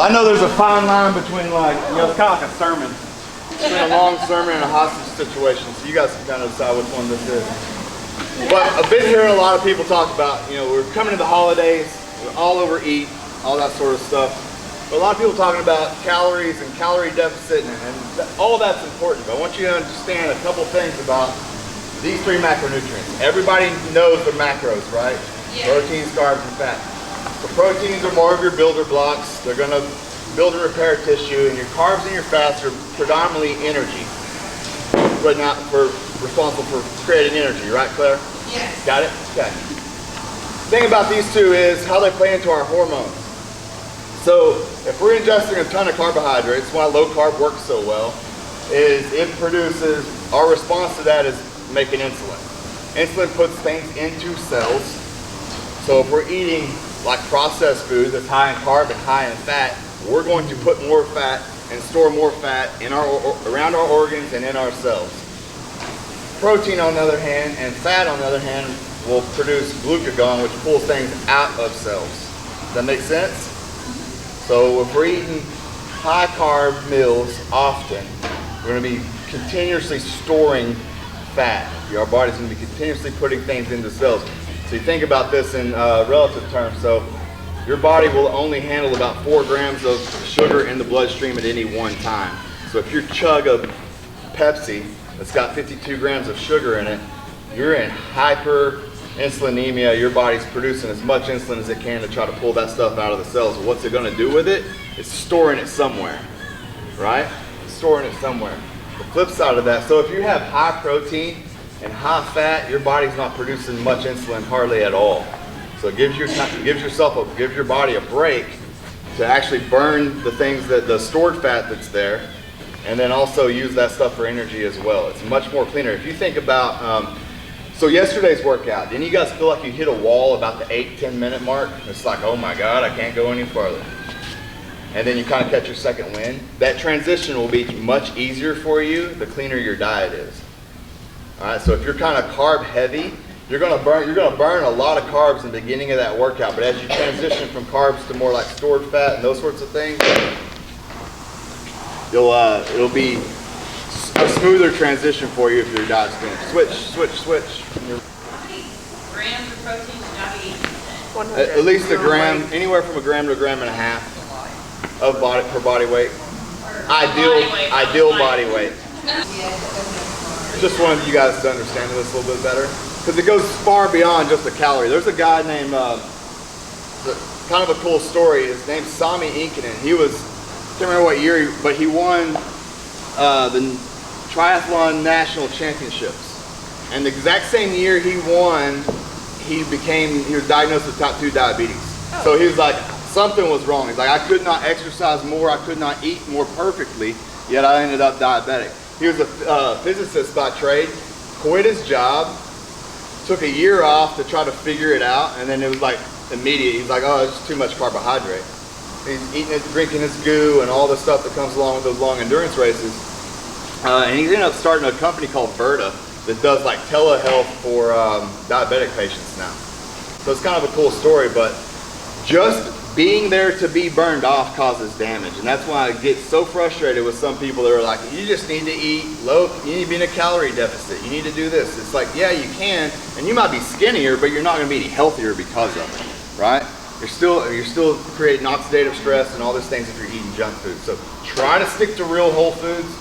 I know there's a fine line between it's kind of like a sermon. Between a long sermon and a hostage situation, so you guys can kind of decide which one this is. But I've been hearing a lot of people talk about, we're coming to the holidays, we're all overeat, all that sort of stuff. But a lot of people talking about calories and calorie deficit, and all that's important. But I want you to understand a couple things about these three macronutrients. Everybody knows the macros, right? Yeah. Proteins, carbs, and fat. The proteins are more of your builder blocks. They're going to build and repair tissue, and your carbs and your fats are predominantly energy, but not responsible for creating energy, right, Claire? Yes. Got it? Okay. The thing about these two is how they play into our hormones. So if we're ingesting a ton of carbohydrates, why low carb works so well is it produces, our response to that is making insulin. Insulin puts things into cells. So if we're eating like processed food that's high in carb and high in fat, we're going to put more fat and store more fat in around our organs and in our cells. Protein, on the other hand, and fat, on the other hand, will produce glucagon, which pulls things out of cells. Does that make sense? So if we're eating high carb meals often, we're going to be continuously storing fat. Our body's going to be continuously putting things into cells. So you think about this in relative terms. So your body will only handle about 4 grams of sugar in the bloodstream at any one time. So if you chug a Pepsi that's got 52 grams of sugar in it, you're in hyperinsulinemia. Your body's producing as much insulin as it can to try to pull that stuff out of the cells. What's it going to do with it? It's storing it somewhere, right? It's storing it somewhere. The flip side of that, so if you have high protein and high fat, your body's not producing much insulin hardly at all. So it gives your body a break to actually burn the things the stored fat that's there, and then also use that stuff for energy as well. It's much more cleaner. If you think about, so yesterday's workout, didn't you guys feel like you hit a wall about the 8-10 minute mark? It's like, oh my God, I can't go any further. And then you kind of catch your second wind. That transition will be much easier for you the cleaner your diet is. All right, so if you're kind of carb heavy, you're going to burn a lot of carbs in the beginning of that workout. But as you transition from carbs to more like stored fat and those sorts of things, it'll be a smoother transition for you if your diet's going to switch. How many grams of protein should I be eating? At least a gram, anywhere from a gram to a gram and a half of per body weight. Ideal body weight. Just wanted you guys to understand this a little bit better, because it goes far beyond just a calorie. There's a guy named, kind of a cool story. His name's Sami Inkinen. He was, I can't remember what year, but he won the triathlon national championships. And the exact same year he won, he was diagnosed with type 2 diabetes. Oh. So he was like, something was wrong. He's like, I could not exercise more, I could not eat more perfectly, yet I ended up diabetic. He was a physicist by trade, quit his job, took a year off to try to figure it out, and then it was like immediate. He's like, oh, it's too much carbohydrate. He's eating it, drinking his goo, and all the stuff that comes along with those long endurance races. And he ended up starting a company called Virta that does like telehealth for diabetic patients now. So it's kind of a cool story, but just being there to be burned off causes damage. And that's why I get so frustrated with some people that are like, you just need to eat low, you need to be in a calorie deficit, you need to do this. It's like, yeah, you can, and you might be skinnier, but you're not going to be any healthier because of it, right? You're still creating oxidative stress and all these things if you're eating junk food. So try to stick to real whole foods,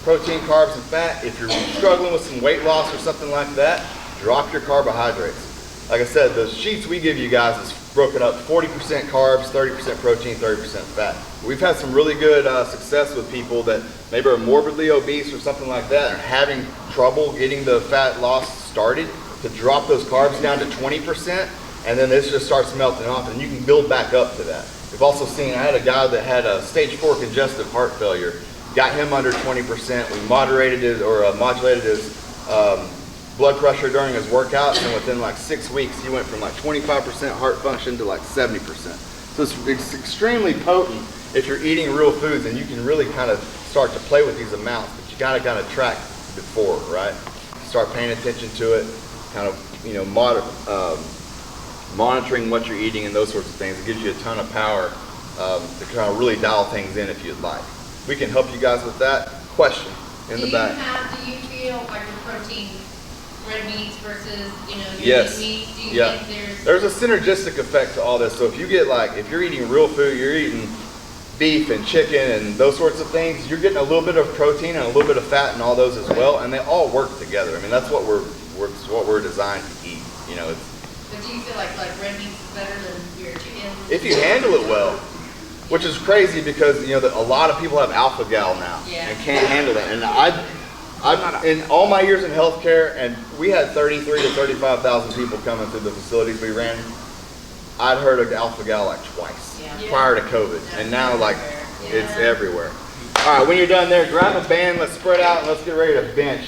protein, carbs, and fat. If you're struggling with some weight loss or something like that, drop your carbohydrates. Like I said, the sheets we give you guys is broken up 40% carbs, 30% protein, 30% fat. We've had some really good success with people that maybe are morbidly obese or something like that and having trouble getting the fat loss started, to drop those carbs down to 20%, and then this just starts melting off and you can build back up to that. We've also seen, I had a guy that had a stage 4 congestive heart failure, got him under 20%. We modulated his blood pressure during his workouts, and within like 6 weeks he went from like 25% heart function to like 70%. So it's extremely potent if you're eating real foods, and you can really kind of start to play with these amounts, but you gotta kind of track before, right? Start paying attention to it, kind of monitoring what you're eating and those sorts of things. It gives you a ton of power to kind of really dial things in if you'd like. We can help you guys with that. Question in the back. Do you feel like the protein, red meats versus, your Yes. lean meats, do you Yeah. think There's a synergistic effect to all this. So if you get if you're eating real food, you're eating beef and chicken and those sorts of things, you're getting a little bit of protein and a little bit of fat in all those as well, and they all work together. I mean, that's what we're designed to eat. but do you feel like red meats is better than your chicken? If you handle it well, which is crazy because a lot of people have alpha gal now Yeah. and can't handle it. And I've in all my years in healthcare, and we had 33 to 35,000 people coming through the facilities we ran. I'd heard of alpha gal twice Yeah. prior to COVID, and now everywhere. it's everywhere. All right, when you're done there, grab a band, let's spread out, and let's get ready to bench.